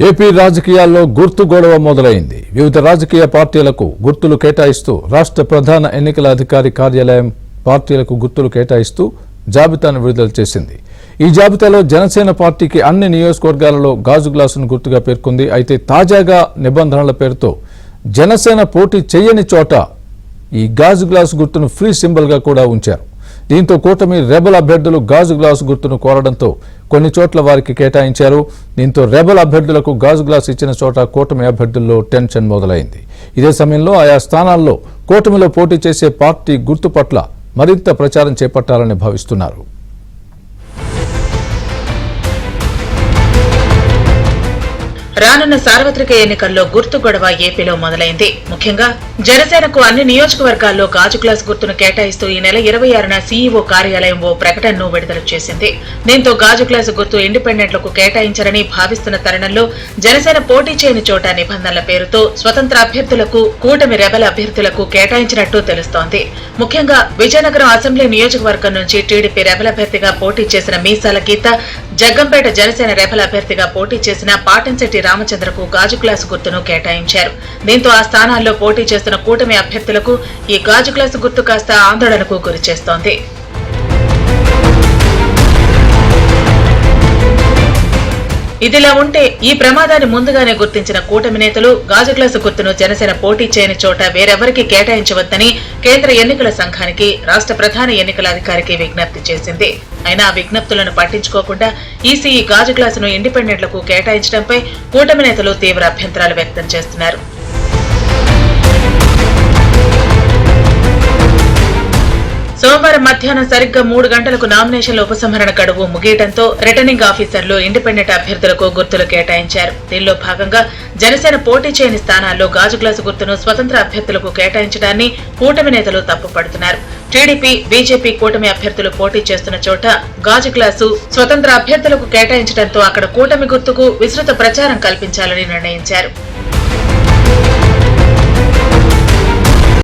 AP రాజకీయాల్లో గుర్తు గొడవ మొదలైంది. వివిధ రాజకీయ పార్టీలకు గుర్తులు కేటాయిస్తూ రాష్ట్ర ప్రధాన ఎన్నికల అధికారి కార్యాలయం పార్టీలకు గుర్తులు కేటాయిస్తూ జాబితాను విడుదల చేసింది. ఈ జాబితాలో జనసేన పార్టీకి అన్ని నియోజకవర్గాలలో గాజు గ్లాసును గుర్తుగా పేర్కొంది. అయితే తాజాగా నిబంధనల పేరుతో జనసేన పోటీ చేయని చోట ఈ గాజు గ్లాసు గుర్తును ఫ్రీ సింబల్ గా కూడా ఉంచారు. దీంతో కూటమి రెబల్ అభ్యర్థులు గాజు గ్లాసు గుర్తును కోరడంతో కొన్ని చోట్ల వారికి కేటాయించారు. దీంతో రెబల్ అభ్యర్థులకు గాజు గ్లాసు ఇచ్చిన చోట కూటమి అభ్యర్థుల్లో టెన్షన్ మొదలైంది. ఇదే సమయంలో ఆయా స్థానాల్లో కూటమిలో పోటీ చేసే పార్టీ గుర్తు పట్ల మరింత ప్రచారం చేపట్టాలని భావిస్తున్నారు. రానున్న సార్వత్రిక ఎన్నికల్లో గుర్తు గొడవ ఏపీలో మొదలైంది. ముఖ్యంగా జనసేనకు అన్ని నియోజకవర్గాల్లో గాజు గ్లాస్ గుర్తును కేటాయిస్తూ ఈ నెల 26న సీఈఓ కార్యాలయం ఓ ప్రకటనను విడుదల చేసింది. దీంతో గాజు గ్లాసు గుర్తు ఇండిపెండెంట్లకు కేటాయించారని భావిస్తున్న తరుణంలో జనసేన పోటీ చేయని చోట నిబంధనల పేరుతో స్వతంత్ర అభ్యర్థులకు, కూటమి రెబల్ అభ్యర్థులకు కేటాయించినట్టు తెలుస్తోంది. ముఖ్యంగా విజయనగరం అసెంబ్లీ నియోజకవర్గం నుంచి టీడీపీ రెబల్ అభ్యర్థిగా పోటీ చేసిన మీసాల గీత, జగ్గంపేట జనసేన రెబల్ అభ్యర్థిగా పోటీ చేసిన పాటంశెట్టి రామచంద్రకు గాజు గ్లాసు గుర్తును కేటాయించారు. దీంతో ఆ స్థానాల్లో పోటీ చేస్తున్న కూటమి అభ్యర్థులకు ఈ గాజు గ్లాసు గుర్తు కాస్త ఆందోళనకు గురిచేస్తోంది. ఇదిలా ఉంటే ఈ ప్రమాదాన్ని ముందుగానే గుర్తించిన కూటమి నేతలు గాజు గ్లాసు గుర్తును జనసేన పోటీ చేయని చోట వేరెవరికి కేటాయించవద్దని కేంద్ర ఎన్నికల సంఘానికి రాష్ట్ర ప్రధాన ఎన్నికల అధికారికి విజ్ఞప్తి చేసింది. అయినా ఆ విజ్ఞప్తులను పట్టించుకోకుండా ఈసీ ఈ గాజు గ్లాసును ఇండిపెండెంట్లకు కేటాయించడంపై కూటమి నేతలు తీవ్ర అభ్యంతరాలు వ్యక్తం చేస్తున్నారు. సోమవారం మధ్యాహ్నం సరిగ్గా 3 గంటలకు నామినేషన్ల ఉపసంహరణ గడువు ముగియడంతో రిటర్నింగ్ ఆఫీసర్లు ఇండిపెండెంట్ అభ్యర్థులకు గుర్తులు కేటాయించారు. దీనిలో భాగంగా జనసేన పోటీ చేయని స్థానాల్లో గాజు గ్లాసు గుర్తును స్వతంత్ర అభ్యర్థులకు కేటాయించడాన్ని కూటమి నేతలు తప్పుపడుతున్నారు. టీడీపీ, బీజేపీ కూటమి అభ్యర్థులు పోటీ చేస్తున్న చోట గాజు గ్లాసు స్వతంత్ర అభ్యర్థులకు కేటాయించడంతో అక్కడ కూటమి గుర్తుకు విస్తృత ప్రచారం కల్పించాలని నిర్ణయించారు.